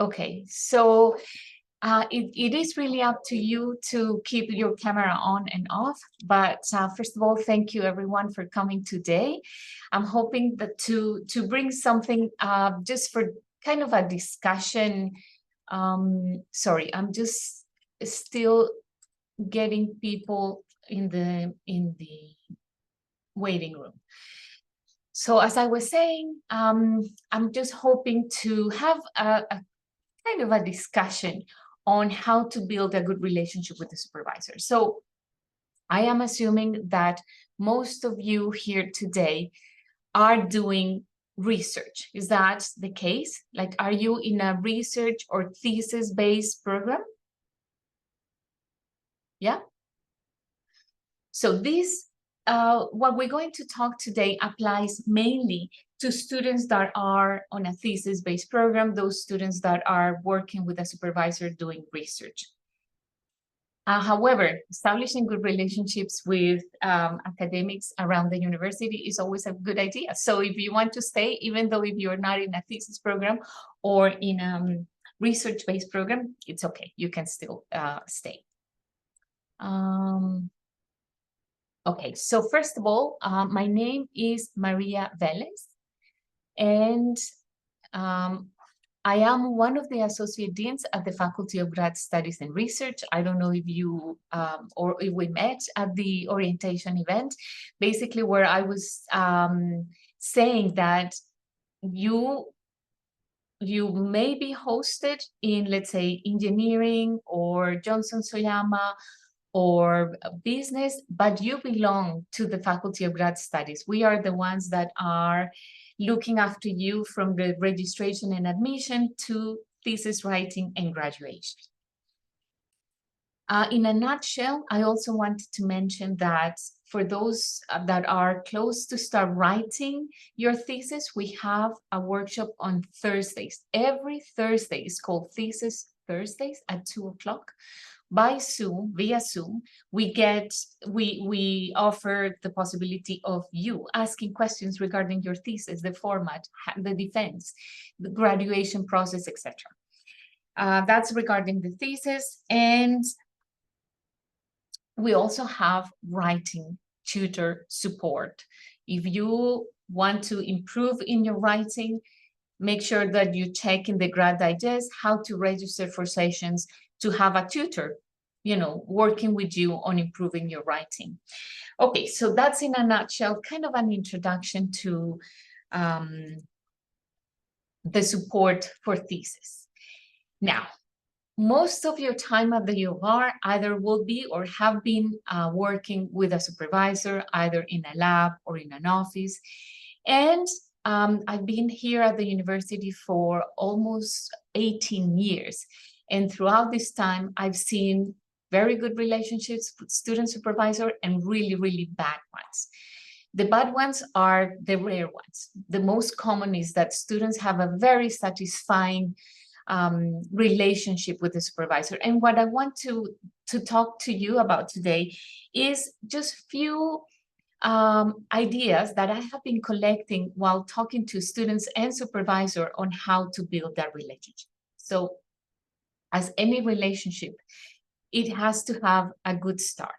Okay, so it is really up to you to keep your camera on and off. But first of all, thank you everyone for coming today. I'm hoping that to bring something just for kind of a discussion. Sorry, I'm just still getting people in the waiting room. So as I was saying, I'm just hoping to have a kind of a discussion on how to build a good relationship with the supervisor. So I am assuming that most of you here today are doing research. Is that the case? Like, are you in a research or thesis-based program? Yeah. So this, what we're going to talk today applies mainly to students that are on a thesis-based program, those students that are working with a supervisor doing research. However, establishing good relationships with academics around the university is always a good idea. So if you want to stay, even though if you're not in a thesis program or in a research-based program, it's okay. You can still stay. Okay, so first of all, my name is Maria Velez, and I am one of the associate deans at the Faculty of Grad Studies and Research. I don't know if you or if we met at the orientation event, basically where I was saying that you may be hosted in, let's say, engineering or Johnson Soyama or business, but you belong to the Faculty of Grad Studies. We are the ones that are looking after you from the registration and admission to thesis writing and graduation. In a nutshell, I also wanted to mention that for those that are close to start writing your thesis, we have a workshop on Thursdays. Every Thursday is called Thesis Thursdays at 2 o'clock. By Zoom, via Zoom, we offer the possibility of you asking questions regarding your thesis, the format, the defense, the graduation process, etc. That's regarding the thesis. And we also have writing tutor support. If you want to improve in your writing, make sure that you check in the Grad Digest how to register for sessions to have a tutor, working with you on improving your writing. Okay, so that's in a nutshell, kind of an introduction to the support for thesis. Now, most of your time at the U of R either will be or have been working with a supervisor, either in a lab or in an office. And I've been here at the university for almost 18 years. And throughout this time, I've seen very good relationships with student supervisor and really, really bad ones. The bad ones are the rare ones. The most common is that students have a very satisfying relationship with the supervisor. And what I want to talk to you about today is just few ideas that I have been collecting while talking to students and supervisor on how to build that relationship. So as any relationship, it has to have a good start.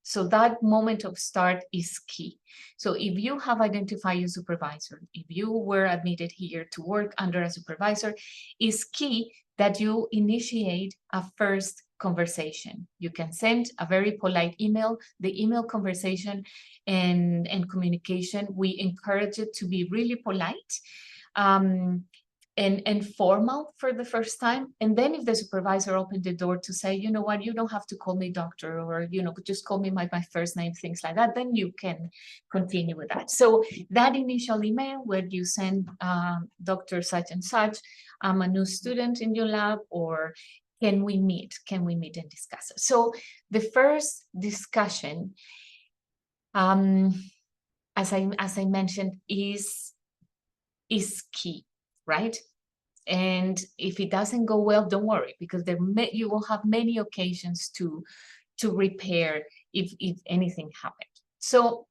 So that moment of start is key. So if you have identified your supervisor, if you were admitted here to work under a supervisor, it's key that you initiate a first conversation. You can send a very polite email. The email conversation and communication, we encourage it to be really polite. And formal for the first time. And then if the supervisor opened the door to say, you know what, you don't have to call me doctor, or, just call me my first name, things like that, then you can continue with that. So that initial email where you send Dr. such and such, I'm a new student in your lab, or can we meet and discuss it? So the first discussion, as I mentioned, is key. Right? And if it doesn't go well, don't worry, because you will have many occasions to repair if anything happened. So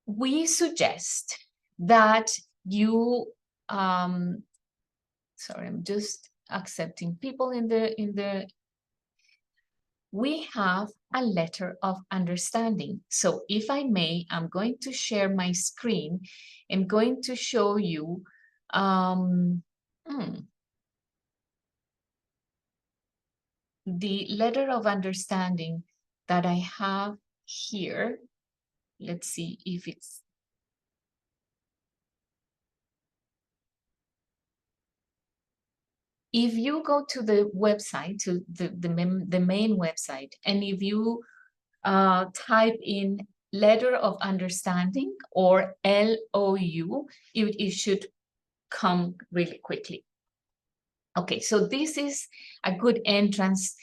we suggest that you Sorry, I'm just accepting people in the, we have a letter of understanding. So if I may, I'm going to share my screen. I'm going to show you the letter of understanding that I have here. Let's see if it's, if you go to the website, to the main website, and if you type in letter of understanding or LOU, it should come really quickly. Okay, so this is a good entrance.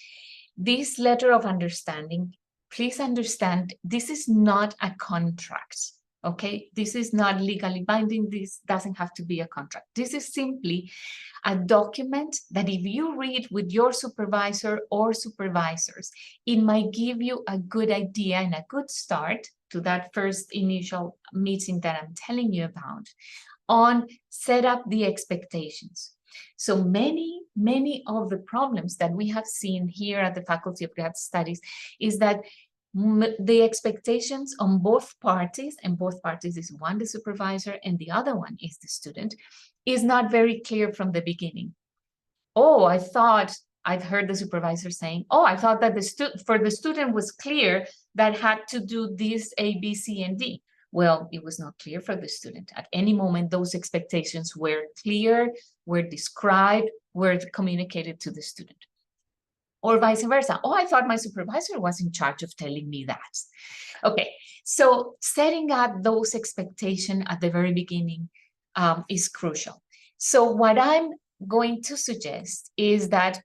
This letter of understanding, please understand, this is not a contract. Okay, this is not legally binding. This doesn't have to be a contract. This is simply a document that if you read with your supervisor or supervisors, it might give you a good idea and a good start to that first initial meeting that I'm telling you about, on set up the expectations. So many of the problems that we have seen here at the Faculty of Grad Studies is that the expectations on both parties, and both parties is one, the supervisor, and the other one is the student, is not very clear from the beginning. Oh, I thought, I've heard the supervisor saying, oh, I thought that for the student was clear that had to do this A, B, C, and D. Well, it was not clear for the student. At any moment, those expectations were clear, were described, were communicated to the student. Or vice versa. Oh, I thought my supervisor was in charge of telling me that. Okay, so setting up those expectations at the very beginning is crucial. So what I'm going to suggest is that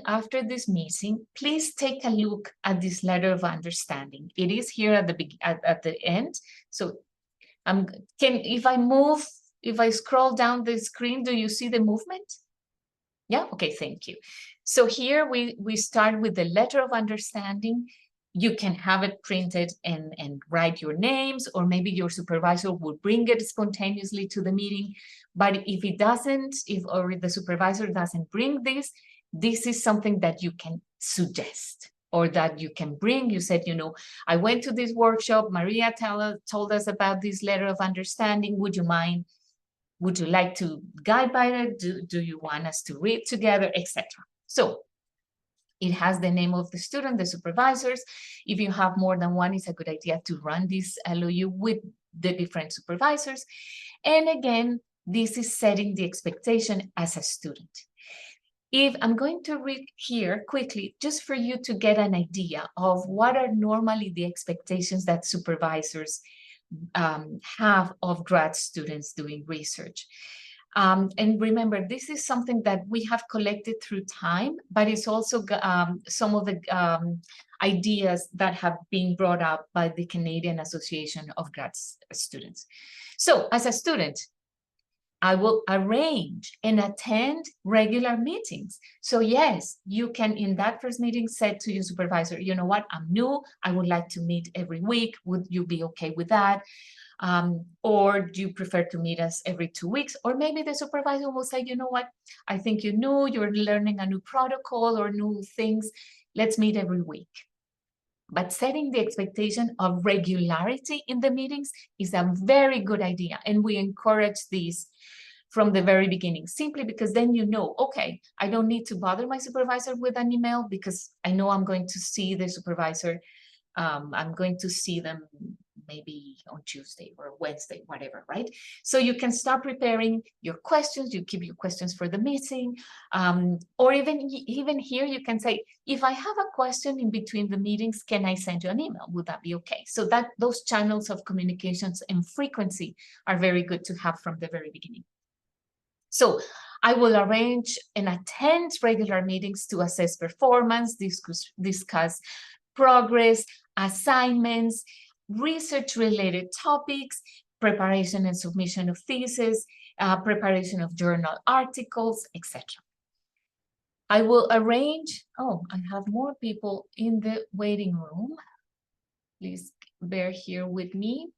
after this meeting, please take a look at this letter of understanding. It is here at the end. So if I scroll down the screen, do you see the movement? Yeah, okay, thank you. So here we start with the letter of understanding. You can have it printed and write your names, or maybe your supervisor will bring it spontaneously to the meeting. But if it doesn't, or the supervisor doesn't bring this is something that you can suggest or that you can bring. You said, I went to this workshop, Maria told us about this letter of understanding. Would you mind? Would you like to guide by it? Do you want us to read together, etc.? So it has the name of the student, the supervisors. If you have more than one, it's a good idea to run this LOU with the different supervisors. And again, this is setting the expectation as a student. If I'm going to read here quickly, just for you to get an idea of what are normally the expectations that supervisors have of grad students doing research. And remember, this is something that we have collected through time, but it's also some of the ideas that have been brought up by the Canadian Association of Grad Students. So as a student, I will arrange and attend regular meetings. So yes, you can, in that first meeting, say to your supervisor, you know what, I'm new, I would like to meet every week. Would you be okay with that? Or do you prefer to meet us every 2 weeks? Or maybe the supervisor will say, you know what, I think you're learning a new protocol or new things. Let's meet every week. But setting the expectation of regularity in the meetings is a very good idea. And we encourage this from the very beginning, simply because then okay, I don't need to bother my supervisor with an email because I know I'm going to see the supervisor. I'm going to see them maybe on Tuesday or Wednesday, whatever, right? So you can start preparing your questions. You keep your questions for the meeting. Or even here, you can say, if I have a question in between the meetings, can I send you an email? Would that be okay? So that those channels of communications and frequency are very good to have from the very beginning. So I will arrange and attend regular meetings to assess performance, discuss progress, assignments, research-related topics, preparation and submission of thesis, preparation of journal articles, etc. I will arrange, I have more people in the waiting room. Please bear here with me.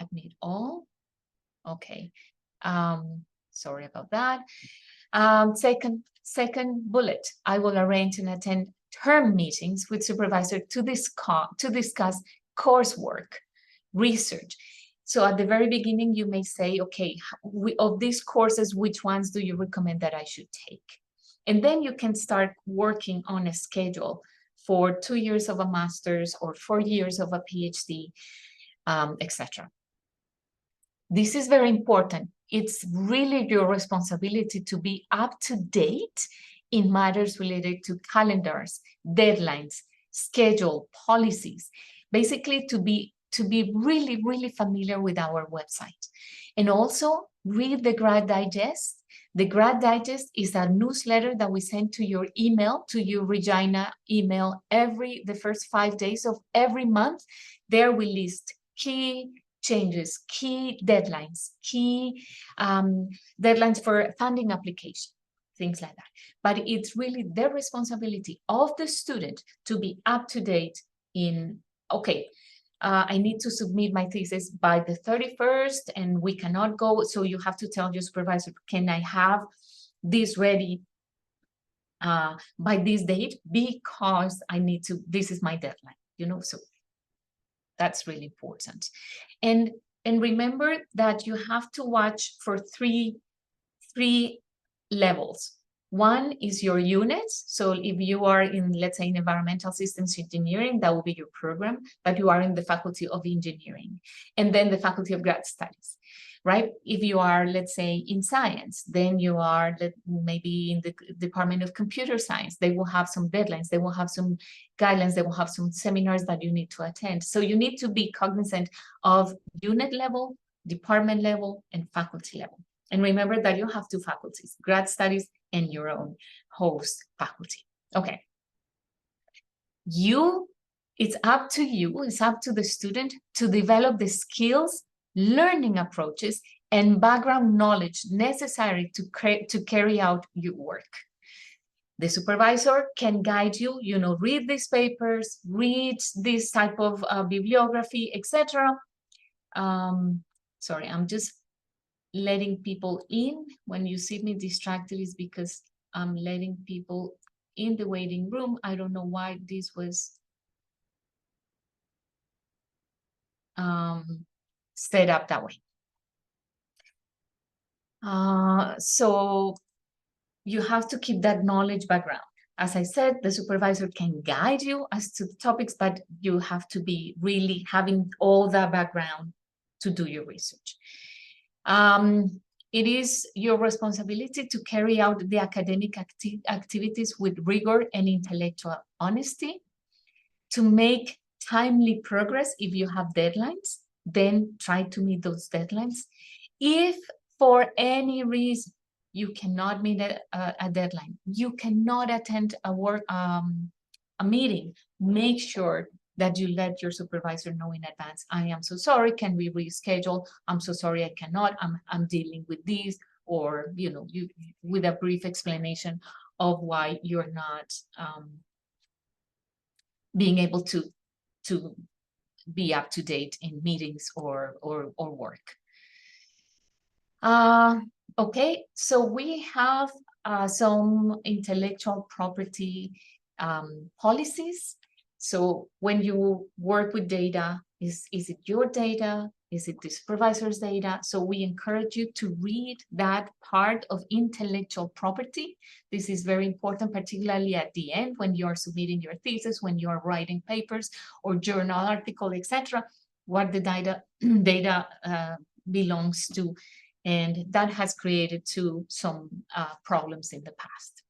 Admit all. Okay. Sorry about that. Second bullet, I will arrange and attend term meetings with supervisor to discuss coursework, research. So at the very beginning, you may say, okay, of these courses, which ones do you recommend that I should take? And then you can start working on a schedule for 2 years of a master's or 4 years of a PhD, etc. This is very important. It's really your responsibility to be up to date in matters related to calendars, deadlines, schedule, policies, basically to be really, really familiar with our website. And also read the Grad Digest. The Grad Digest is a newsletter that we send to your email, to your Regina email the first 5 days of every month. There we list key changes, key deadlines, key deadlines for funding application, things like that. But it's really the responsibility of the student to be up to date in, okay, I need to submit my thesis by the 31st and we cannot go. So you have to tell your supervisor, can I have this ready by this date? Because I need to, this is my deadline, you know, so that's really important. And remember that you have to watch for three levels. One is your units. So if you are in, let's say, in environmental systems engineering, that will be your program, but you are in the faculty of engineering, and then the faculty of grad studies, right? If you are, let's say, in science, then you are maybe in the Department of Computer Science. They will have some deadlines, they will have some guidelines, they will have some seminars that you need to attend. So you need to be cognizant of unit level, department level, and faculty level. And remember that you have 2 faculties, grad studies and your own host faculty. Okay. It's up to you, it's up to the student to develop the skills, learning approaches, and background knowledge necessary to carry out your work. The supervisor can guide you, you know, read these papers, read this type of bibliography, etc. Sorry, I'm just letting people in. When you see me distracted, is because I'm letting people in the waiting room. I don't know why this was set up that way. So you have to keep that knowledge background. As I said, the supervisor can guide you as to the topics, but you have to be really having all that background to do your research. It is your responsibility to carry out the academic activities with rigor and intellectual honesty, to make timely progress. If you have deadlines, then try to meet those deadlines. If for any reason you cannot meet a deadline, you cannot attend a meeting, make sure that you let your supervisor know in advance. I am so sorry, can we reschedule? I'm so sorry, I cannot, I'm dealing with this, or, you know, with a brief explanation of why you're not being able to be up to date in meetings or work. Okay, so we have some intellectual property policies. So when you work with data, is it your data? Is it the supervisor's data? So we encourage you to read that part of intellectual property. This is very important, particularly at the end when you are submitting your thesis, when you are writing papers or journal article, etc. What the data belongs to, and that has created some problems in the past.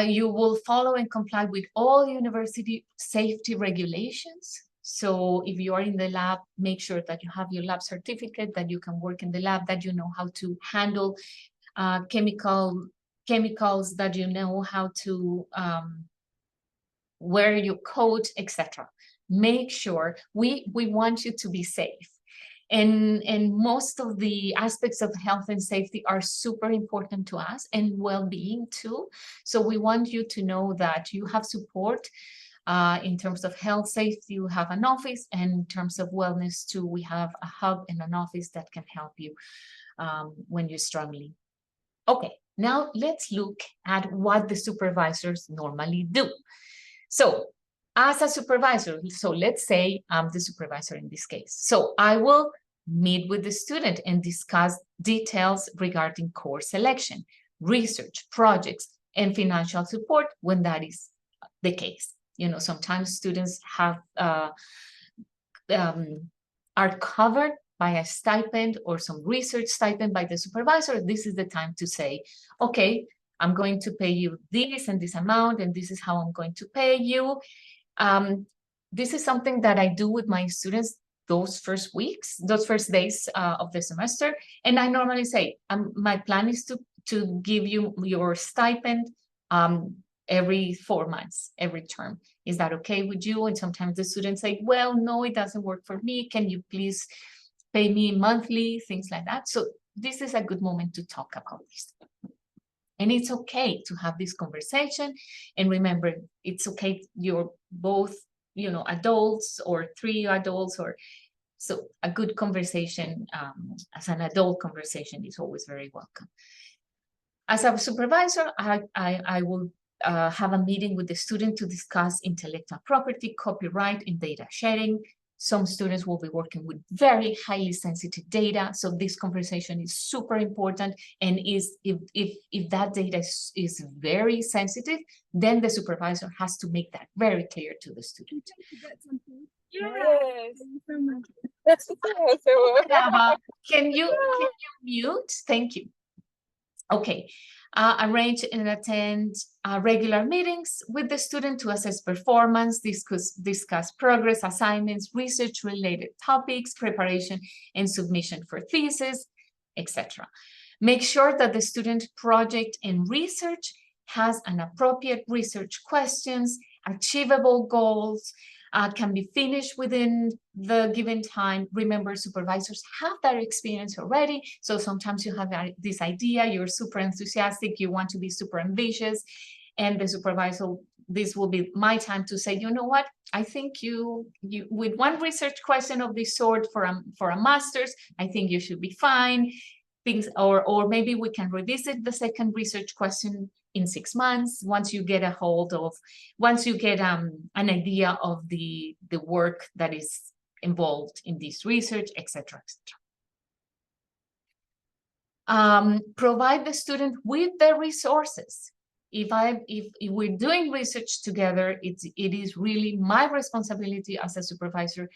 You will follow and comply with all university safety regulations. So if you are in the lab, make sure that you have your lab certificate, that you can work in the lab, that you know how to handle chemicals, that you know how to wear your coat, etc. Make sure we want you to be safe. And most of the aspects of health and safety are super important to us, and well-being too. So we want you to know that you have support In terms of health safety, we have an office, and in terms of wellness too, we have a hub and an office that can help you when you're struggling. Okay, now let's look at what the supervisors normally do. So as a supervisor, so let's say I'm the supervisor in this case. So I will meet with the student and discuss details regarding course selection, research, projects, and financial support when that is the case. You know, sometimes students have are covered by a stipend or some research stipend by the supervisor. This is the time to say, okay, I'm going to pay you this and this amount, and this is how I'm going to pay you. This is something that I do with my students those first weeks, those first days of the semester. And I normally say, my plan is to give you your stipend every 4 months, every term. Is that okay with you? And sometimes the students say, well, no, it doesn't work for me. Can you please pay me monthly, things like that. So this is a good moment to talk about this. And it's okay to have this conversation. And remember, it's okay, you're both, you know, adults or 3 adults, or so a good conversation as an adult conversation is always very welcome. As a supervisor, I will have a meeting with the student to discuss intellectual property, copyright, and data sharing. Some students will be working with very highly sensitive data, so this conversation is super important. And if that data is very sensitive, then the supervisor has to make that very clear to the student. Yes. That's Can you mute? Thank you. Okay. Arrange and attend regular meetings with the student to assess performance, discuss progress, assignments, research-related topics, preparation and submission for thesis, etc. Make sure that the student project and research has an appropriate research questions, achievable goals, can be finished within the given time. Remember, supervisors have that experience already. So sometimes you have this idea, you're super enthusiastic, you want to be super ambitious, and the supervisor, this will be my time to say, you know what, I think you with one research question of this sort for a master's, I think you should be fine. Things, or maybe we can revisit the second research question in 6 months, once you get an idea of the work that is involved in this research, etc., etc. Provide the student with the resources. If we're doing research together, it is really my responsibility as a supervisor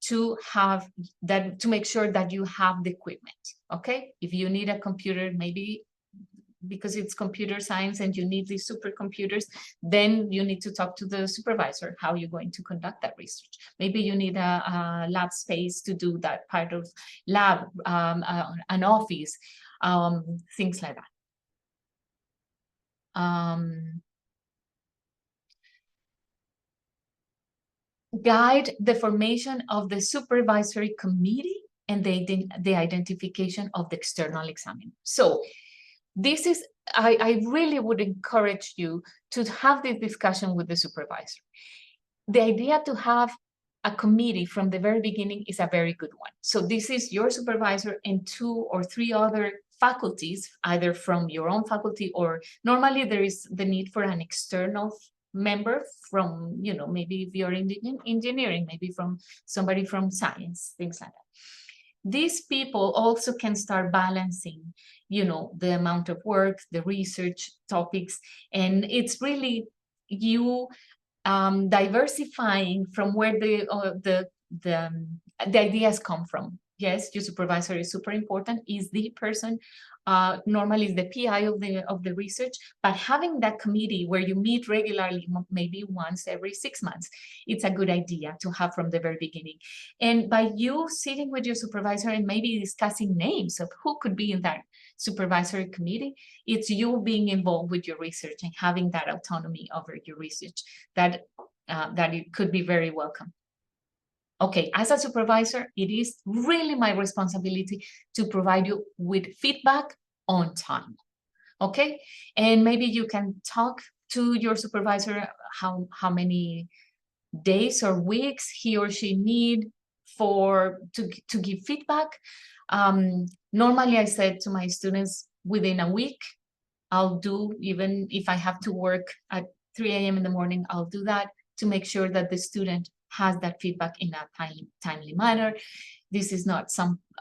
to have that, to make sure that you have the equipment. Okay, if you need a computer, maybe because it's computer science and you need these supercomputers, then you need to talk to the supervisor how you're going to conduct that research. Maybe you need a lab space to do that part of lab, an office, things like that. Guide the formation of the supervisory committee and the identification of the external examiner. So this is, I really would encourage you to have this discussion with the supervisor. The idea to have a committee from the very beginning is a very good one. So this is your supervisor and 2 or 3 other faculties, either from your own faculty, or normally there is the need for an external member from, you know, maybe if you're in engineering, maybe from somebody from science, things like that. These people also can start balancing, you know, the amount of work, the research topics, and it's really you diversifying from where the ideas come from. Yes, your supervisor is super important, is the person, normally is the PI of the research, but having that committee where you meet regularly, maybe once every 6 months, it's a good idea to have from the very beginning. And by you sitting with your supervisor and maybe discussing names of who could be in that supervisory committee, it's you being involved with your research and having that autonomy over your research that it could be very welcome. Okay, as a supervisor, it is really my responsibility to provide you with feedback on time. Okay, and maybe you can talk to your supervisor how many days or weeks he or she need to give feedback. Normally, I said to my students, within a week, I'll do, even if I have to work at 3 a.m. in the morning, I'll do that to make sure that the student has that feedback in a timely manner. This is not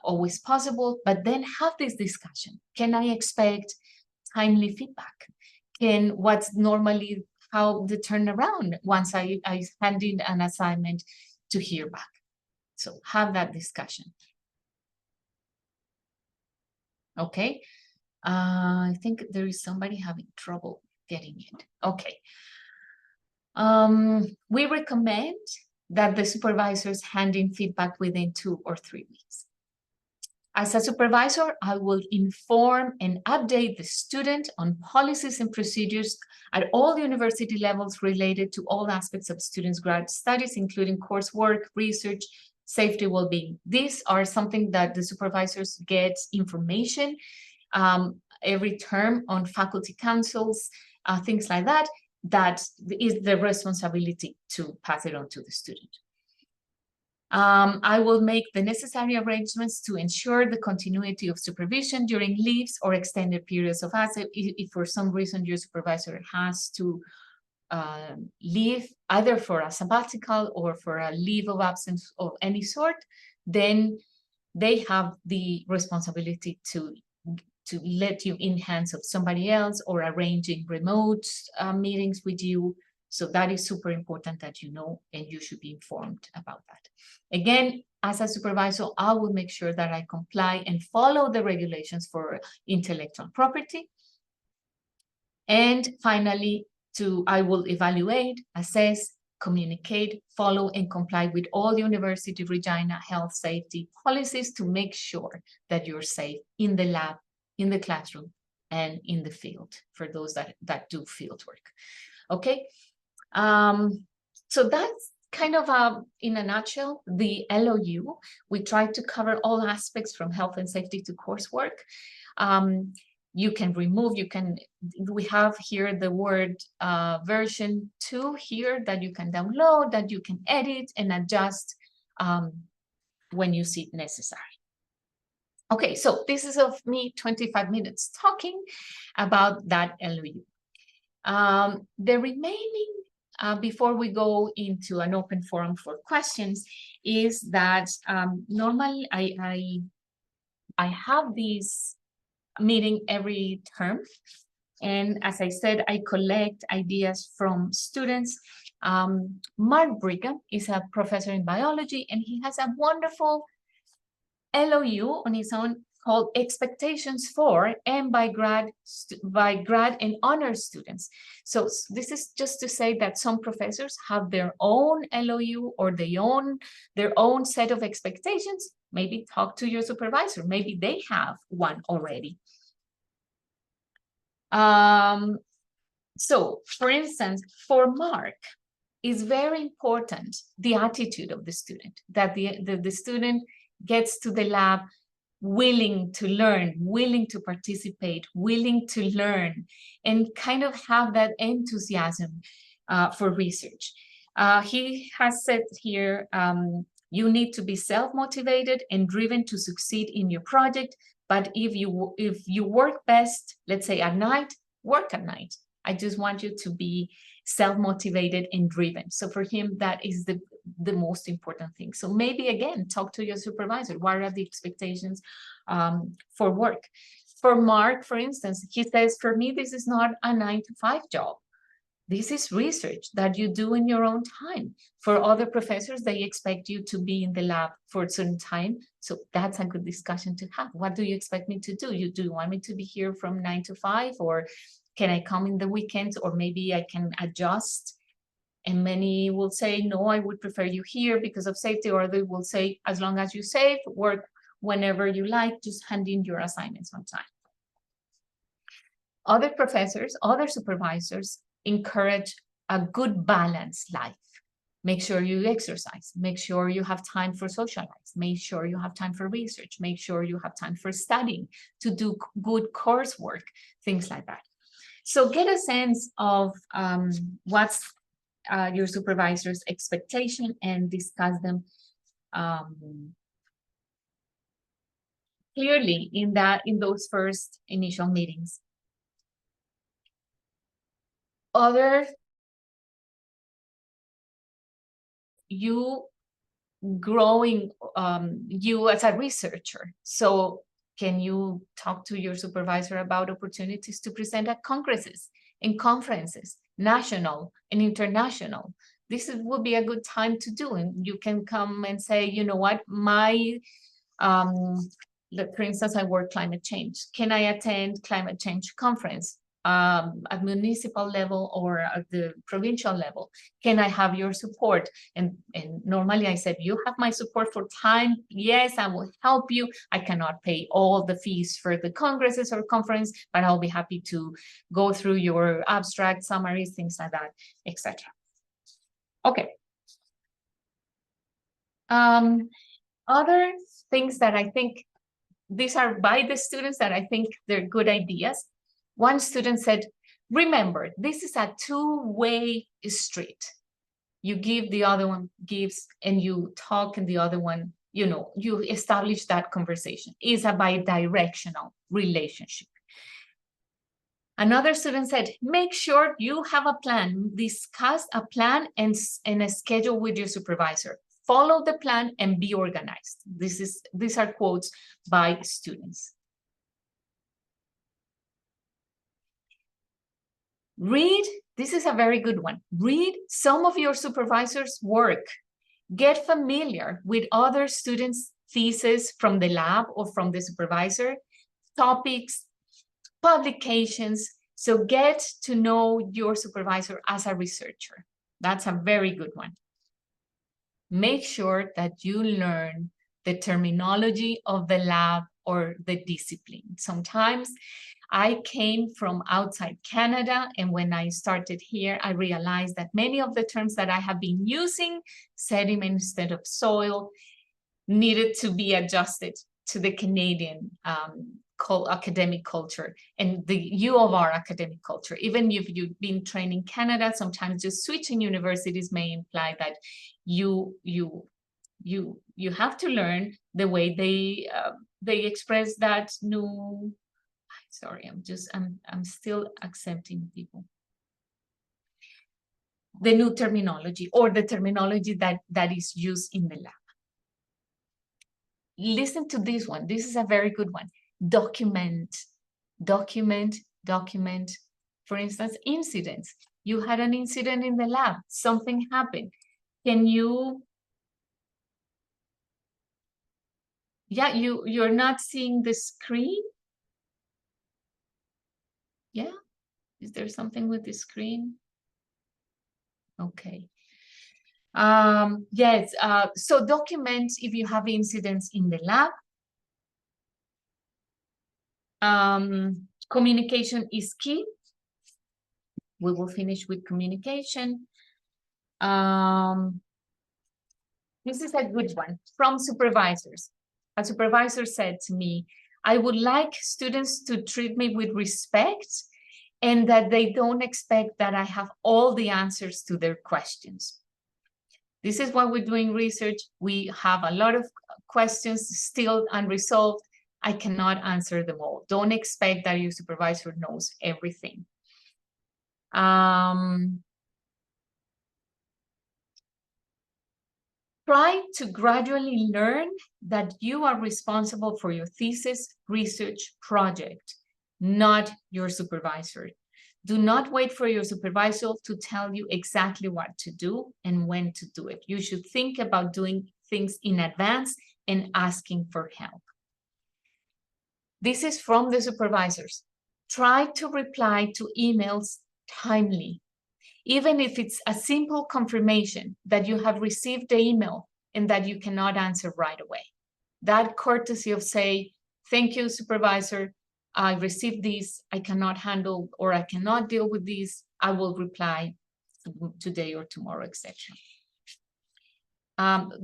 always possible, but then have this discussion. Can I expect timely feedback? What's normally how the turnaround once I hand in an assignment to hear back? So have that discussion. Okay. I think there is somebody having trouble getting it. Okay. We recommend that the supervisors hand in feedback within 2 or 3 weeks. As a supervisor, I will inform and update the student on policies and procedures at all university levels related to all aspects of students' grad studies, including coursework, research, safety, well-being. These are something that the supervisors get information every term on faculty councils, things like that. That is the responsibility to pass it on to the student. I will make the necessary arrangements to ensure the continuity of supervision during leaves or extended periods of absence. If for some reason your supervisor has to leave, either for a sabbatical or for a leave of absence of any sort, then they have the responsibility to let you in hands of somebody else or arranging remote meetings with you. So that is super important that you know, and you should be informed about that. Again, as a supervisor, I will make sure that I comply and follow the regulations for intellectual property. And finally, I will evaluate, assess, communicate, follow, and comply with all University of Regina health safety policies to make sure that you're safe in the lab, in the classroom, and in the field for those that do field work. Okay. So that's kind of in a nutshell, the LOU. We try to cover all aspects from health and safety to coursework. You can remove, we have here the word version 2 here that you can download, that you can edit and adjust when you see it necessary. Okay, so this is of me 25 minutes talking about that LOU. The remaining, before we go into an open forum for questions, is that normally I have this meeting every term. And as I said, I collect ideas from students. Mark Brigham is a professor in biology, and he has a wonderful LOU on his own called Expectations for and by grad and honor students. So this is just to say that some professors have their own LOU or their own set of expectations. Maybe talk to your supervisor. Maybe they have one already. So for instance, for Mark, it's very important the attitude of the student, that the student gets to the lab willing to learn, willing to participate, willing to learn, and kind of have that enthusiasm for research. He has said here, you need to be self-motivated and driven to succeed in your project. But if you work best, let's say at night, work at night. I just want you to be self-motivated and driven. So for him, that is the most important thing. So maybe again, talk to your supervisor. What are the expectations for work? For Mark, for instance, he says, for me, this is not a 9-to-5 job. This is research that you do in your own time. For other professors, they expect you to be in the lab for a certain time. So that's a good discussion to have. What do you expect me to do? Do you want me to be here from 9 to 5, or can I come in the weekends, or maybe I can adjust? And many will say, no, I would prefer you here because of safety, or they will say, as long as you save, work whenever you like, just hand in your assignments on time. Other professors, other supervisors encourage a good balanced life. Make sure you exercise, make sure you have time for socialize, make sure you have time for research, make sure you have time for studying, to do good coursework, things like that. So get a sense of what's your supervisor's expectation and discuss them clearly in those first initial meetings. You growing you as a researcher. So can you talk to your supervisor about opportunities to present at congresses and conferences, national and international? This would be a good time to do. And you can come and say, you know what, for instance, I work climate change. Can I attend climate change conference at municipal level or at the provincial level? Can I have your support? And normally I said, you have my support for time. Yes, I will help you. I cannot pay all the fees for the congresses or conference, but I'll be happy to go through your abstract summaries, things like that, etc. Okay. Other things that I think, these are by the students that I think they're good ideas. One student said, remember, this is a two-way street. You give, the other one gives, and you talk, and the other one, you establish that conversation. It's a bi-directional relationship. Another student said, make sure you have a plan. Discuss a plan and a schedule with your supervisor. Follow the plan and be organized. These are quotes by students. Read, this is a very good one. Read some of your supervisor's work. Get familiar with other students' theses from the lab or from the supervisor, topics, publications. So get to know your supervisor as a researcher. That's a very good one. Make sure that you learn the terminology of the lab or the discipline. Sometimes I came from outside Canada, and when I started here, I realized that many of the terms that I have been using, sediment instead of soil, needed to be adjusted to the Canadian academic culture and the U of R academic culture. Even if you've been trained in Canada, sometimes just switching universities may imply that you have to learn the way they express that new. Sorry, I'm still accepting people. The new terminology or the terminology that is used in the lab. Listen to this one. This is a very good one. Document. For instance, incidents. You had an incident in the lab. Something happened. Can you? Yeah, you're not seeing the screen? Yeah. Is there something with the screen? Okay. Yes, so document if you have incidents in the lab. Communication is key. We will finish with communication. This is a good one from supervisors. A supervisor said to me, I would like students to treat me with respect and that they don't expect that I have all the answers to their questions. This is why we're doing research. We have a lot of questions still unresolved. I cannot answer them all. Don't expect that your supervisor knows everything. Try to gradually learn that you are responsible for your thesis research project, not your supervisor. Do not wait for your supervisor to tell you exactly what to do and when to do it. You should think about doing things in advance and asking for help. This is from the supervisors. Try to reply to emails timely, even if it's a simple confirmation that you have received the email and that you cannot answer right away. That courtesy of say, thank you, supervisor, I received this, I cannot handle or I cannot deal with this, I will reply today or tomorrow, etc. And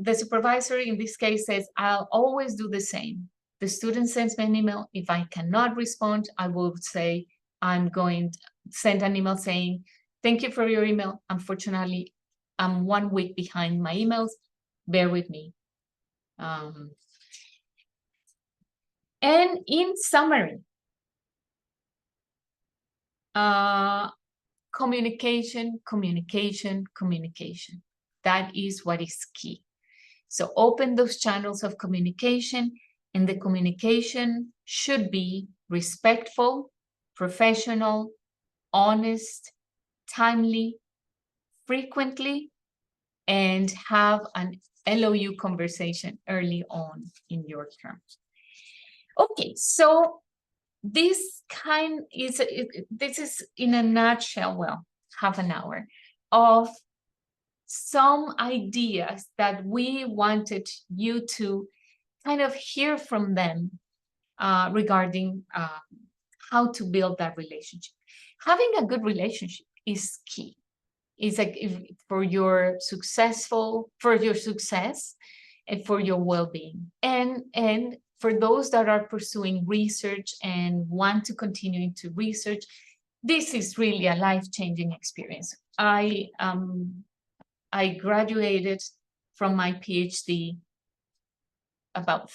the supervisor in this case says, I'll always do the same. The student sends me an email. If I cannot respond, I will say, I'm going to send an email saying, Thank you for your email. Unfortunately, I'm 1 week behind my emails. Bear with me. And in summary, communication, communication, communication. That is what is key. So open those channels of communication, and the communication should be respectful, professional, honest, timely, frequently, and have an LOU conversation early on in your term. Okay, so this is in a nutshell, well, half an hour of some ideas that we wanted you to kind of hear from them regarding how to build that relationship. Having a good relationship is key. It's like for your success and for your well-being, and for those that are pursuing research and want to continue into research, this is really a life-changing experience. I graduated from my PhD about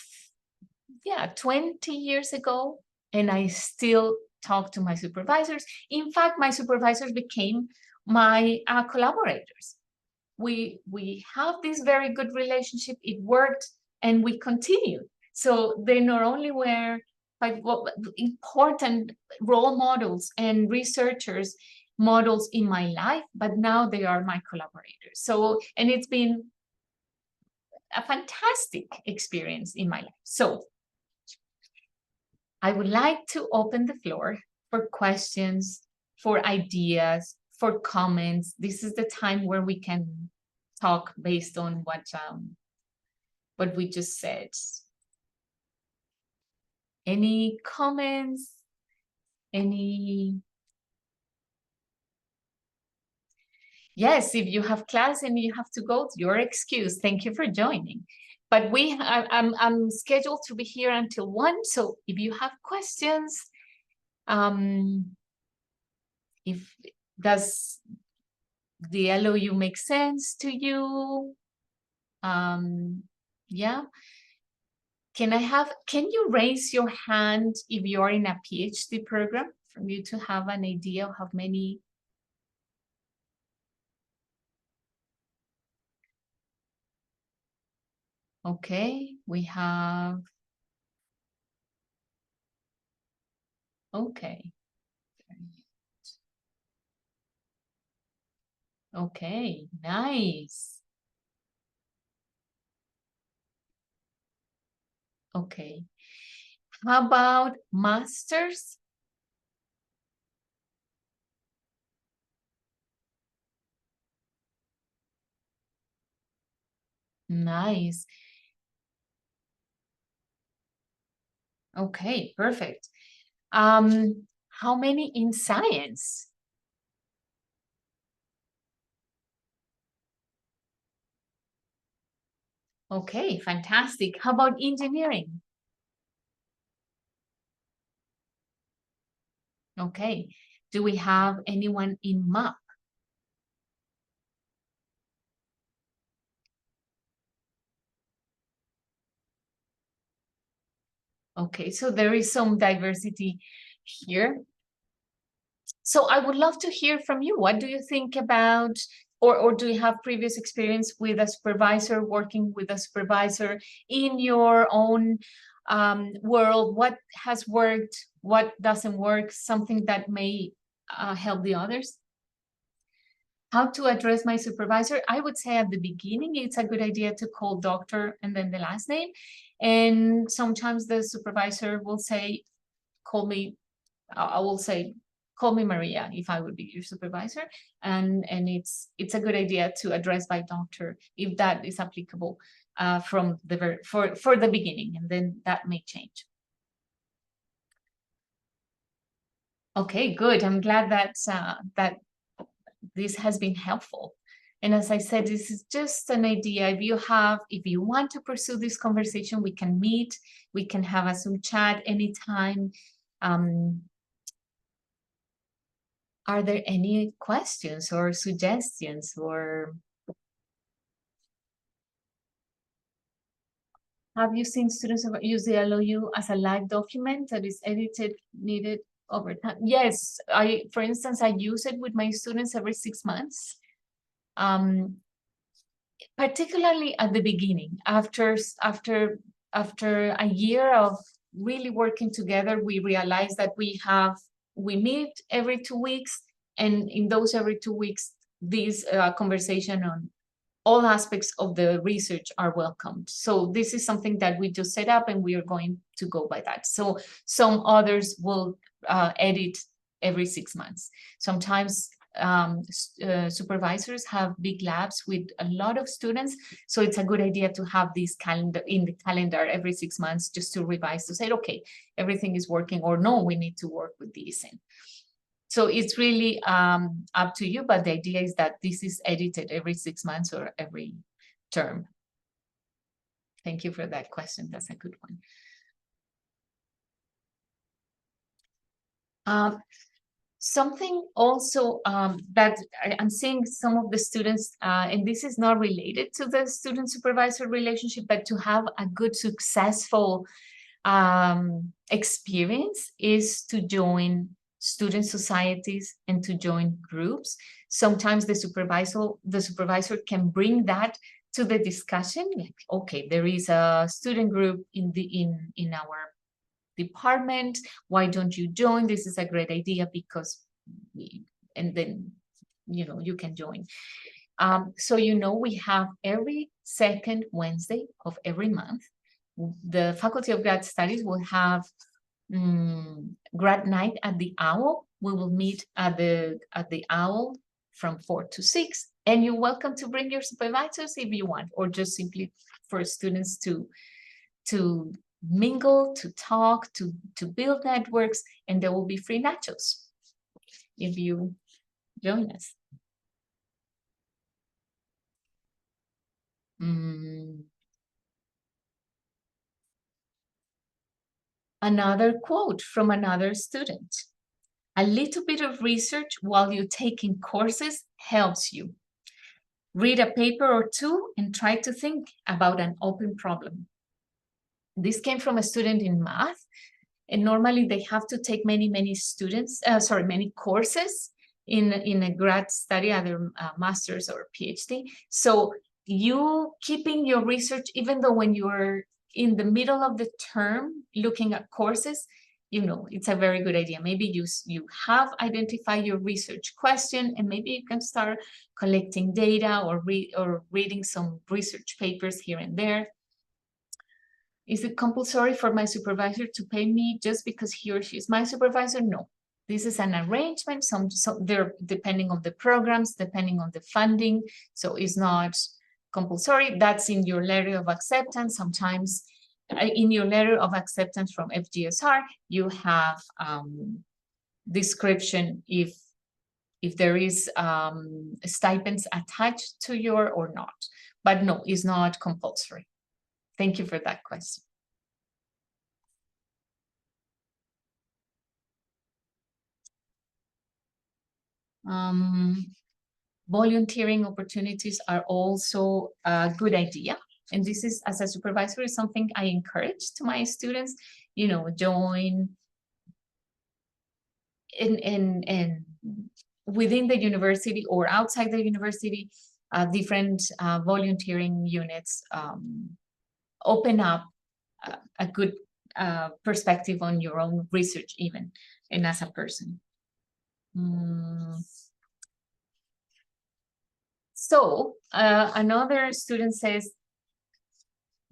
20 years ago, and I still talk to my supervisors. In fact, my supervisors became my collaborators. We have this very good relationship. It worked, and we continued. So they not only were important role models and researchers models in my life, but now they are my collaborators. So, and it's been a fantastic experience in my life. So I would like to open the floor for questions, for ideas, for comments. This is the time where we can talk based on what we just said. Any comments? Yes, if you have class and you have to go, your excuse. Thank you for joining. But I'm scheduled to be here until 1. So if you have questions, if does the LOU make sense to you? Yeah. Can you raise your hand if you're in a PhD program for you to have an idea of how many? Okay, we have, okay. Okay, nice. Okay. How about masters? Nice. Okay, perfect. How many in science? Okay, fantastic. How about engineering? Okay. Do we have anyone in math? Okay, so there is some diversity here. So I would love to hear from you. What do you think about, or do you have previous experience with a supervisor, working with a supervisor in your own world? What has worked? What doesn't work? Something that may help the others? How to address my supervisor? I would say at the beginning, it's a good idea to call doctor and then the last name. And sometimes the supervisor will say, call me, I will say, call me Maria if I would be your supervisor. And it's a good idea to address by doctor if that is applicable from the for the beginning, and then that may change. Okay, good. I'm glad that that this has been helpful. And as I said, this is just an idea. If you want to pursue this conversation, we can meet, we can have a Zoom chat anytime. Are there any questions or suggestions, or have you seen students use the LOU as a live document that is edited, needed over time? Yes, for instance, I use it with my students every 6 months. Particularly at the beginning, after a year of really working together, we realized that we meet every 2 weeks, and in those every 2 weeks, these conversation on all aspects of the research are welcomed. So this is something that we just set up, and we are going to go by that. So some others will edit every 6 months. Sometimes supervisors have big labs with a lot of students, so it's a good idea to have this calendar in the calendar every 6 months, just to revise, to say, okay, everything is working, or no, we need to work with this. And so it's really up to you, but the idea is that this is edited every 6 months or every term. Thank you for that question. That's a good one. Something also that I'm seeing some of the students, and this is not related to the student-supervisor relationship, but to have a good, successful experience is to join student societies and to join groups. Sometimes the supervisor can bring that to the discussion. Like, okay, there is a student group in our department, why don't you join? This is a great idea because and then you can join. So we have every second Wednesday of every month, the Faculty of Grad Studies will have grad night at the Owl. We will meet at the Owl from 4 to 6, and you're welcome to bring your supervisors if you want, or just simply for students to mingle, to talk, to build networks, and there will be free nachos if you join us. Another quote from another student: a little bit of research while you're taking courses helps you. Read a paper or two and try to think about an open problem. This came from a student in math, and normally they have to take many courses in a grad study, either master's or PhD. So you keeping your research, even though when you're in the middle of the term looking at courses, it's a very good idea. Maybe you have identified your research question, and maybe you can start collecting data or reading some research papers here and there. Is it compulsory for my supervisor to pay me just because he or she is my supervisor? No. This is an arrangement. So they're depending on the programs, depending on the funding. So it's not compulsory. That's in your letter of acceptance. Sometimes in your letter of acceptance from FGSR, you have description if there is stipends attached to your or not. But no, it's not compulsory. Thank you for that question. Volunteering opportunities are also a good idea. And this is, as a supervisor, is something I encourage to my students, join in within the university or outside the university, different volunteering units open up a good perspective on your own research even, and as a person. So another student says,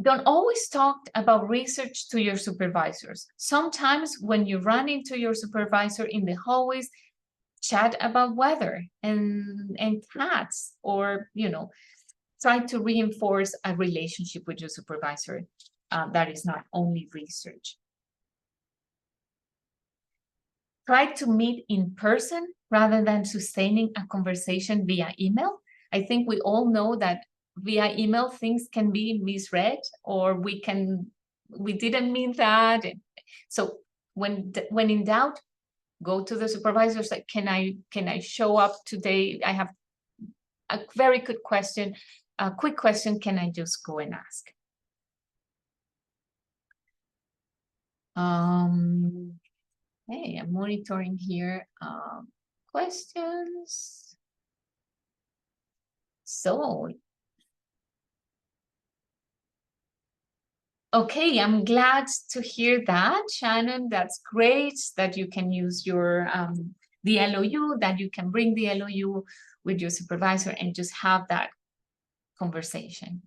don't always talk about research to your supervisors. Sometimes when you run into your supervisor in the hallways, chat about weather and cats, or try to reinforce a relationship with your supervisor that is not only research. Try to meet in person rather than sustaining a conversation via email. I think we all know that via email things can be misread, or we didn't mean that. So when in doubt, go to the supervisor, say, can I show up today? I have a very good question, a quick question, can I just go and ask? Hey, I'm monitoring here questions. So, okay, I'm glad to hear that, Shannon. That's great that you can use your the LOU, that you can bring the LOU with your supervisor and just have that conversation.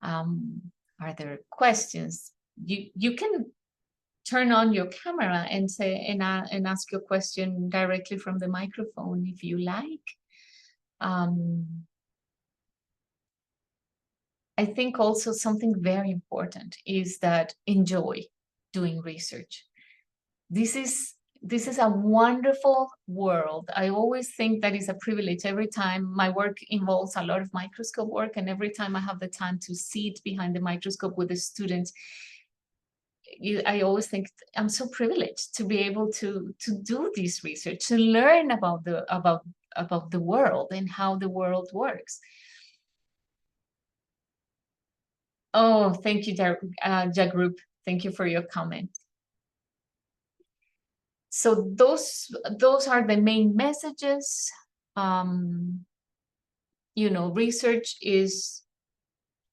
Are there questions? You can turn on your camera and say and ask your question directly from the microphone if you like. I think also something very important is that enjoy doing research. This is a wonderful world. I always think that is a privilege. Every time my work involves a lot of microscope work, and every time I have the time to sit behind the microscope with the students, I always think I'm so privileged to be able to do this research, to learn about the world and how the world works. Oh, thank you, Jagrup. Thank you for your comment. So those are the main messages. Research is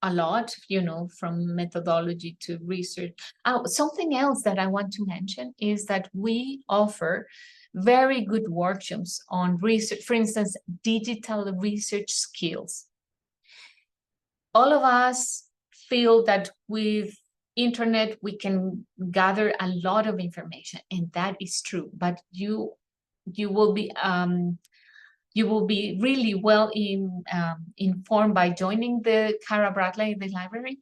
a lot, from methodology to research. Something else that I want to mention is that we offer very good workshops on research, for instance, digital research skills. All of us feel that with internet we can gather a lot of information, and that is true, but you will be really well informed by joining the Cara Bradley, the library,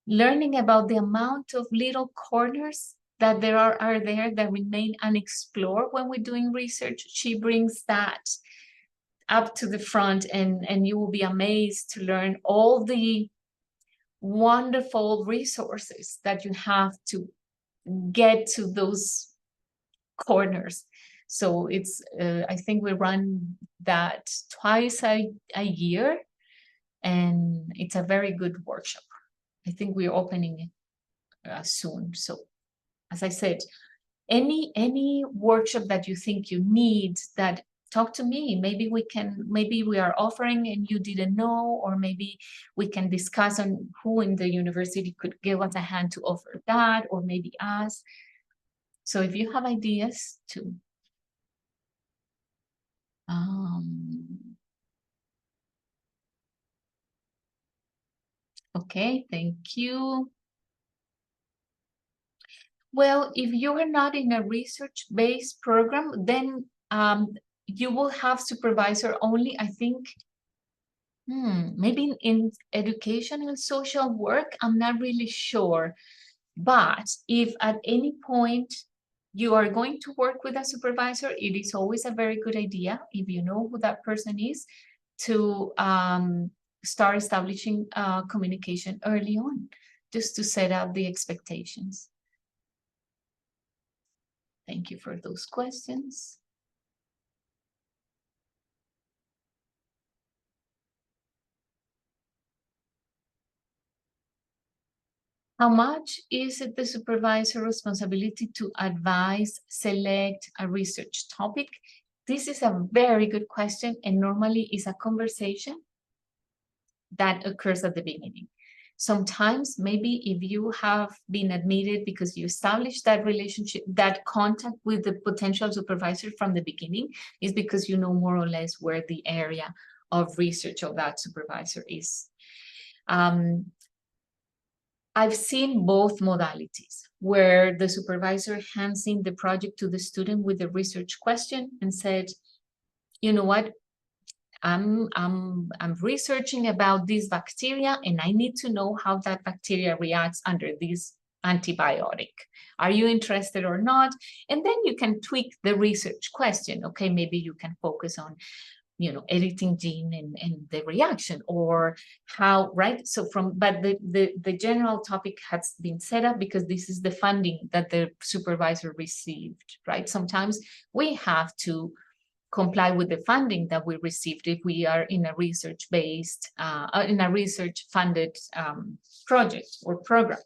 learning about the amount of little corners that there are there that remain unexplored when we're doing research. She brings that up to the front, and you will be amazed to learn all the wonderful resources that you have to get to those corners. So it's I think we run that twice a year, and it's a very good workshop. I think we're opening it soon. So as I said, any workshop that you think you need, that talk to me. Maybe we are offering and you didn't know, or maybe we can discuss on who in the university could give us a hand to offer that, or maybe us. So if you have ideas too. Okay, thank you. Well, if you are not in a research-based program, then you will have supervisor only, I think. Maybe in education and social work, I'm not really sure. But if at any point you are going to work with a supervisor, it is always a very good idea, if you know who that person is, to start establishing communication early on, just to set out the expectations. Thank you for those questions. How much is it the supervisor responsibility to advise, select a research topic? This is a very good question, and normally is a conversation that occurs at the beginning. Sometimes, maybe if you have been admitted because you established that relationship, that contact with the potential supervisor from the beginning, is because you know more or less where the area of research of that supervisor is. I've seen both modalities, where the supervisor hands in the project to the student with the research question and said, you know what, I'm researching about this bacteria, and I need to know how that bacteria reacts under this antibiotic. Are you interested or not? And then you can tweak the research question. Okay, maybe you can focus on editing gene and the reaction, or how, right? So but the general topic has been set up because this is the funding that the supervisor received, right? Sometimes we have to comply with the funding that we received if we are in a research-based, in a research-funded project or program.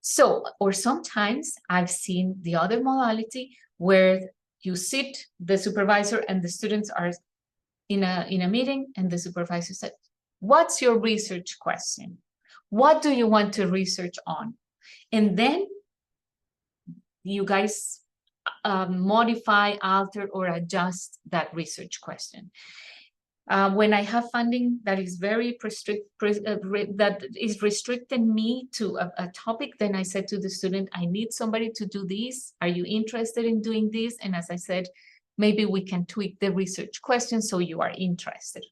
So, or sometimes I've seen the other modality where you sit, the supervisor and the students are in a meeting, and the supervisor said, what's your research question? What do you want to research on? And then you guys modify, alter, or adjust that research question. When I have funding that is very that is restricting me to a topic, then I said to the student, I need somebody to do this. Are you interested in doing this? And as I said, maybe we can tweak the research question so you are interested.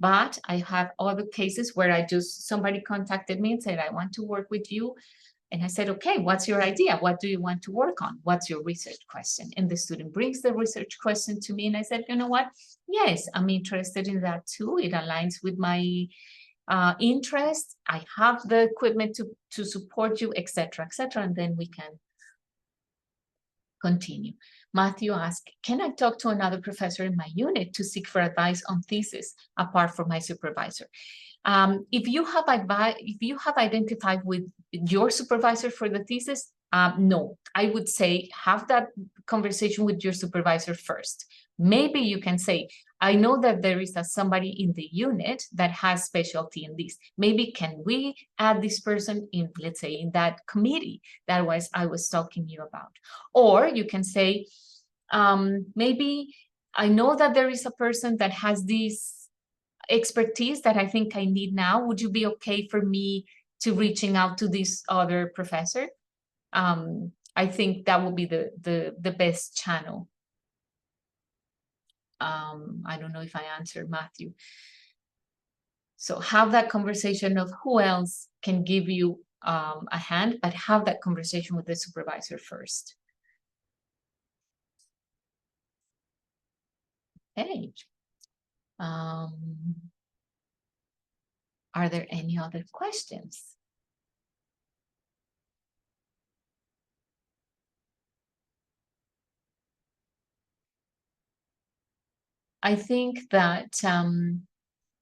But I have other cases where somebody contacted me and said, I want to work with you. And I said, okay, what's your idea? What do you want to work on? What's your research question? And the student brings the research question to me. And I said, you know what? Yes, I'm interested in that too. It aligns with my interest. I have the equipment to support you, etc., etc. And then we can continue. Matthew asked, can I talk to another professor in my unit to seek for advice on thesis apart from my supervisor? If you have identified with your supervisor for the thesis, no, I would say have that conversation with your supervisor first. Maybe you can say, I know that there is somebody in the unit that has specialty in this. Maybe can we add this person in, let's say, in that committee that I was talking to you about? Or you can say, maybe I know that there is a person that has this expertise that I think I need now. Would you be okay for me to reaching out to this other professor? I think that would be the best channel. I don't know if I answered Matthew. So have that conversation of who else can give you a hand, but have that conversation with the supervisor first. Okay. Are there any other questions? I think that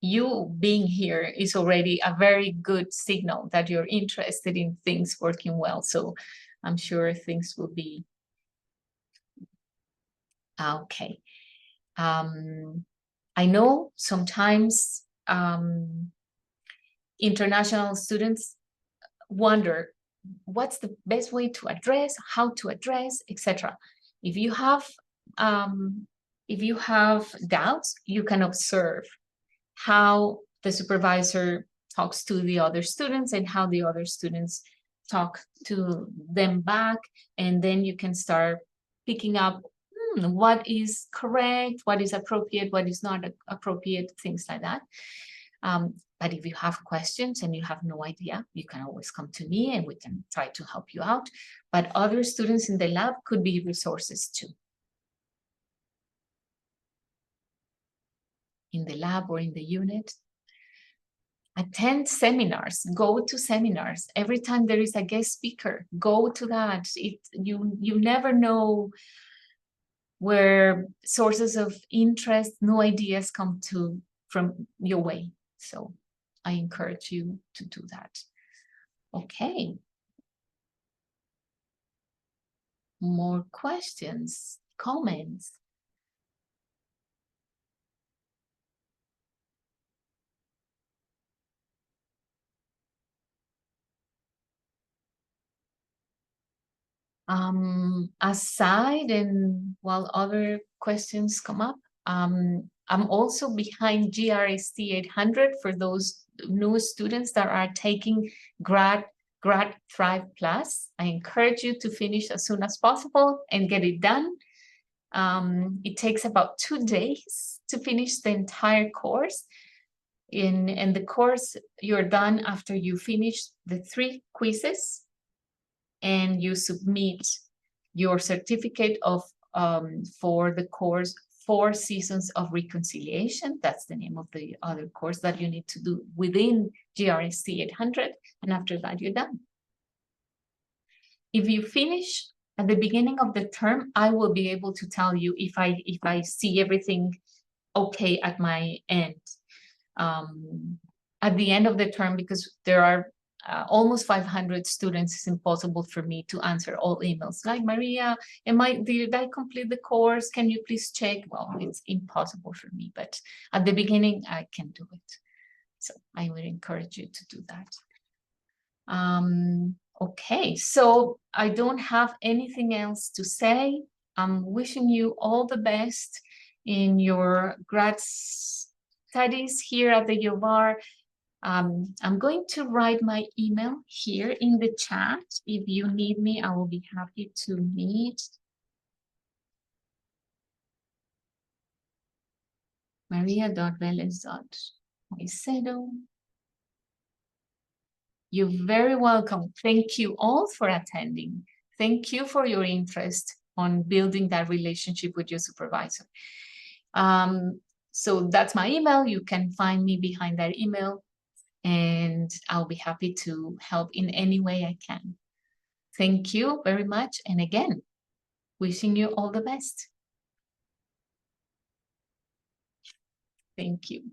you being here is already a very good signal that you're interested in things working well. So I'm sure things will be okay. I know sometimes international students wonder what's the best way to address, how to address, etc. If you have doubts, you can observe how the supervisor talks to the other students and how the other students talk to them back, and then you can start picking up what is correct, what is appropriate, what is not appropriate, things like that. But if you have questions and you have no idea, you can always come to me and we can try to help you out. But other students in the lab could be resources too. In the lab or in the unit. Attend seminars, go to seminars. Every time there is a guest speaker, go to that. You never know where sources of interest, new ideas come from your way. So I encourage you to do that. Okay. More questions, comments? Aside and while other questions come up, I'm also behind GRST 800 for those new students that are taking Grad Thrive Plus. I encourage you to finish as soon as possible and get it done. It takes about 2 days to finish the entire course. In the course, you're done after you finish the 3 quizzes and you submit your certificate of for the course 4 Seasons of Reconciliation. That's the name of the other course that you need to do within GRSC 800. And after that, you're done. If you finish at the beginning of the term, I will be able to tell you if I see everything okay at my end. At the end of the term, because there are almost 500 students, it's impossible for me to answer all emails. Like, Maria, did I complete the course? Can you please check? Well, it's impossible for me, but at the beginning, I can do it. So I would encourage you to do that. Okay, so I don't have anything else to say. I'm wishing you all the best in your grad studies here at the U of R. I'm going to write my email here in the chat. If you need me, I will be happy to meet. Maria.velez.caicedo. You're very welcome. Thank you all for attending. Thank you for your interest on building that relationship with your supervisor. So that's my email. You can find me behind that email, and I'll be happy to help in any way I can. Thank you very much. And again, wishing you all the best. Thank you.